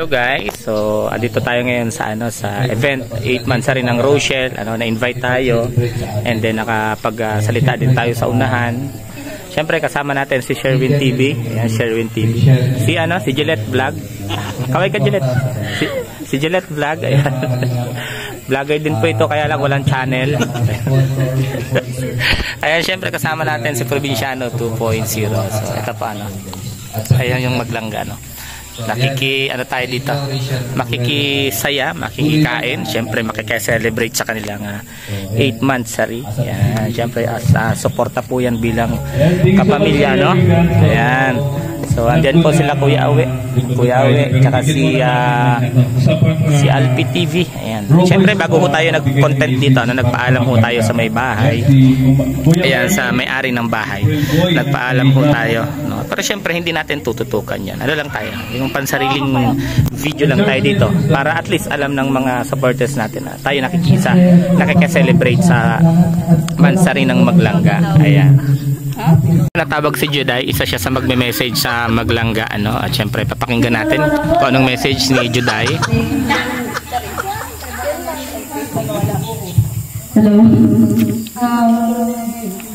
Hello guys, so andito tayo ngayon sa sa event 8 months rin ng Rochelle. Na-invite tayo and then nakapagsalita din tayo sa unahan. Siyempre kasama natin si Sherwin TV. Ayan, Sherwin TV. Si Gillette Vlog. Kaway ka Gillette. Si Gillette Vlog. Ayan. Vlogger din po ito, kaya lang walang channel. Ayan, siyempre kasama natin si Provinciano 2.0. So ito pa ayan yung maglangga tayo dito, makikisaya, makikikain, syempre makikiselebrate sa kanilang 8 months sari. Ayan, syempre suporta po yan bilang kapamilya, ayan. So andyan po sila Kuya Awe, tsaka si Alpi TV. Ayan. Siyempre bago po tayo nag-content dito, nagpaalam po tayo sa may bahay. Ayan, sa may-ari ng bahay. Nagpaalam po tayo, Pero siyempre hindi natin tututukan 'yan. Ano lang tayo, yung pansariling video lang tayo dito para at least alam ng mga supporters natin na tayo nakikiselebrate sa mansari ng Maglangga. Ayan. Natawag si Juday, isa siya sa magme-message sa Maglangga, at syempre papakinggan natin kung anong message ni Juday. Hello.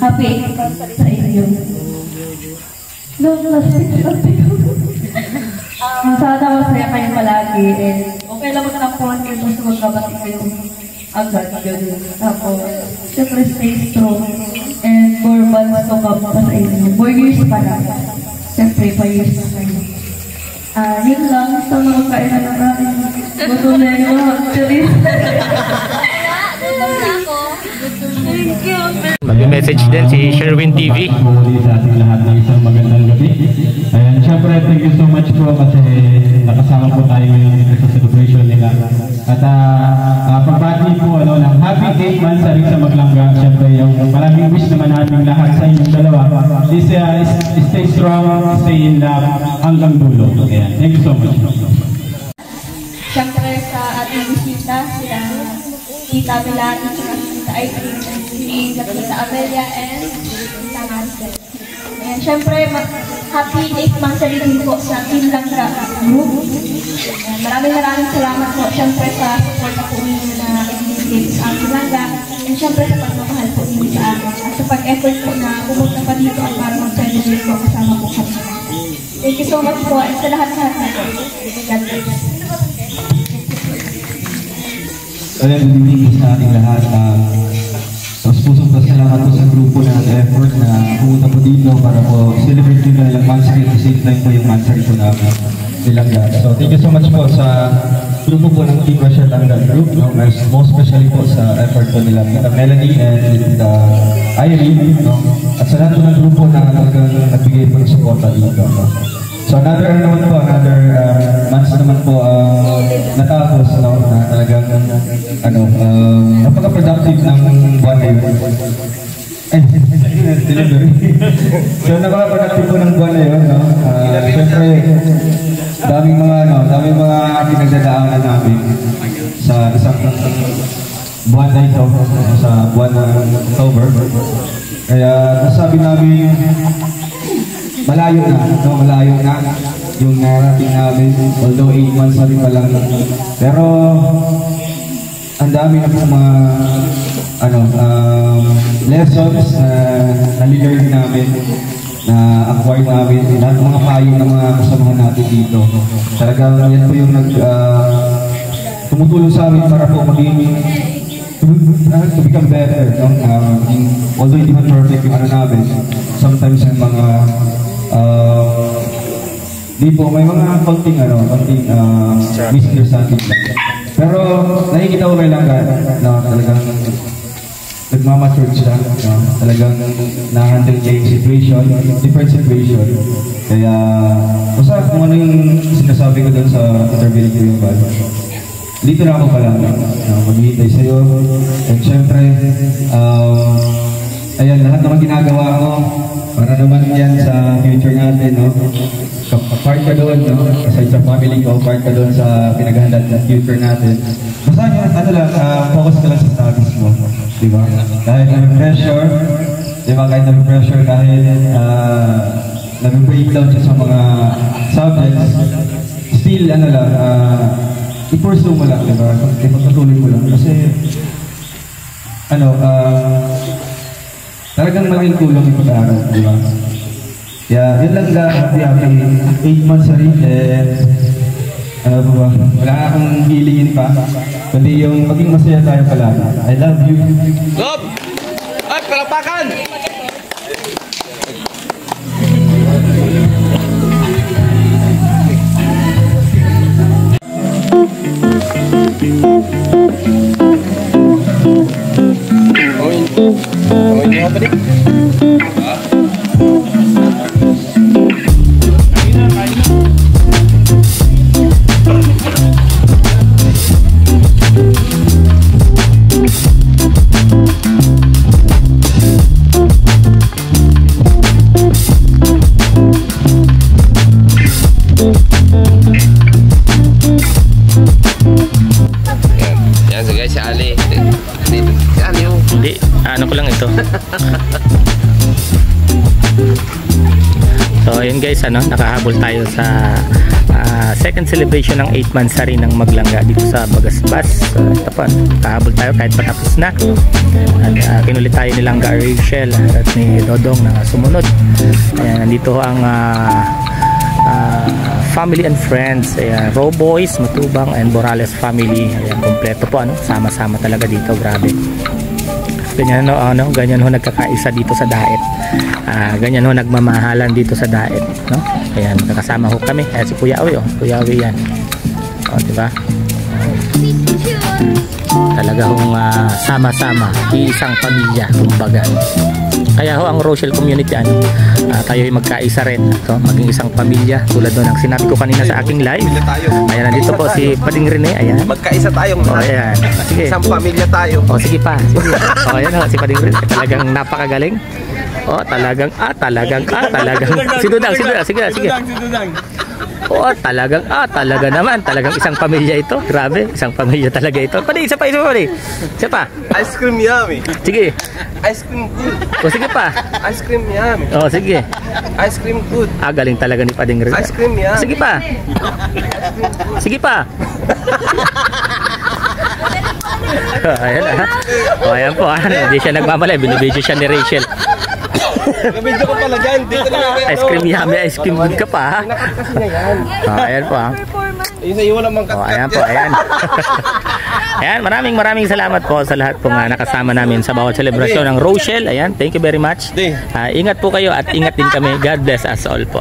Happy sa inyo. Sana masaya kayo palagi, and okay lang magtapuan kayo kung magkabati kayo agad. Tapos, syempre stay strong. And 4 months to come pa sa inyo. 4 years pa lang. Siyempre, 5 years na kayo. Yun lang. Sa mga kainan na natin. Gusto na yun. Actually. Mag-message din si Sherwin TV. Muli sa ating lahat ng isang magandang gabi. Ayan, syempre, thank you so much po kasi nakasama po tayo ngayon sa celebration nila. At pagbati po ng happy 8 months sa rin sa Maglangga. Syempre, yung maraming wish naman natin lahat sa inyong dalawa is stay strong, stay in love hanggang dulo. Ayan, thank you so much. Syempre sa ating bisita, sila Tita Milani, Tita Irene, Tita Amelia, and Tita Marcel. Ayan, syempre, happy 8 months sa rin po sa Team Langga Group. Maraming salamat po syempre sa support po ninyo na ibigay sa ating Langga, and syempre sa pagmamahal po ninyo sa akin at sa pag-effort po na pumunta pa dito at para mag-celebrate po kasama po kami. Thank you so much po at sa lahat-lahat na po. God bless. Ayan, bibigay sa ating lahat. Mas pusong pasalamat po sa grupo na effort na pumunta po dito para po celebrate din na ilang months at the same time po yung months po namin Langga. So thank you so much po sa grupo po ng Team Rochelle Langga Group, most especially po sa effort po nila Tita Melanie and Tita Irene, at sa lahat po ng grupo na talagang nagbigay po ng suporta dito. So another months naman po natapos, na talagang napaka-productive ng buwan na yun. Delivery. So napaka-productive po ng buwan na yun, Siyempre, daming mga pinagdadaanan namin sa isang buwan na ito, sa buwan ng October. Kaya nasabi namin malayo na yung narating namin, although 8 months na rin pa lang. Pero ang dami na po mga lessons na nalilearn namin, na acquire namin, lahat ng mga payo ng mga kasamahan natin dito. Talagang yan po yung tumutulong sa amin para po to become better. Although hindi man perfect yung namin, sometimes yung mga di po, may mga konting misunderstanding lang. Pero nakikita ko kay Langga na talagang nagmamature siya, talagang na-handle niya yung situation, different situation. Kaya basta kung ano yung sinasabi ko doon sa interview ko yung bal, dito na ako pala maghihintay sa'yo. And syempre, ayan, lahat naman ginagawa ko para naman yan sa future natin, part ka doon, aside sa family ko, part ka doon sa pinaghahandaan ng future natin. Basta focus ka lang sa studies mo, diba? Kahit na-pressure, diba, kahit na-pressure, kahit na-breakdown siya sa mga subjects, still, ano lang, i-pursue mo lang, diba? Ipagpatuloy mo lang. Kasi, talagang malaking tulong yung pag-aaral, diba? Kaya, yun lang happy 8 months na rin, wala akong hilingin pa, kundi yung maging masaya tayo palagi. I love you. Stop! Ay, palapakan! Gawin niyo ba rin? Yan, so guys, si Ali. Si Ali yung... Hindi, ano ko lang ito. So ayun guys, nakahabol tayo sa second celebration ng 8 months rin ng Maglangga dito sa Bagasbas. So ito pa, nakahabol tayo kahit patapos na. At kinulit tayo ni Langga Rachel at ni Dodong na sumunod. Ayan, nandito ang family and friends. Ayan, Roboys, Matubang and Borales family. Ayan, kompleto po, sama-sama talaga dito, grabe. Ganyan ganyan ho nagkakaisa dito sa Daet. Ganyan ho nagmamahalan dito sa Daet, no? Ayan, nakasama ho kami. Ayan si Kuya Awi, Kuya Awi yan. Di ba? Talaga hong sama-sama, isang pamilya, kumbaga. Kaya ho ang Rochelle community tayo ay magkaisa rin, maging isang pamilya tulad doon ang sinabi ko kanina sa aking live. Ayan, nandito po si Pading Rene. Ayan, magkaisa tayong ayan. Sige. Isang pamilya tayo. Sige pa, sige. Ayan si Pading Rene, talagang napakagaling. Talagang si Dudang, sige. Talaga naman, talagang isang pamilya ito. Grabe, isang pamilya talaga ito. Isa pa. Ice cream yummy. Sige. Ice cream good. Sige pa. Ice cream yummy. Sige. Ice cream good. Galing talaga ni Pading Rene. Ice cream yummy. Sige pa. Sige pa. Ayan ayan po. Hindi siya nagmamalay. Binibidyo siya ni Rachel. Nabidyo ko pala dyan. Dito na ice cream yummy, ice cream good ka pa. Pinakat kasi niya yan. Ayan po. Yung sa iyo naman kat-kat. Ayan po, ayan. Ayan, maraming salamat po sa lahat po nakasama namin sa bawat selebrasyon ng Rochelle. Ayan, thank you very much. Ingat po kayo at ingat din kami. God bless us all po.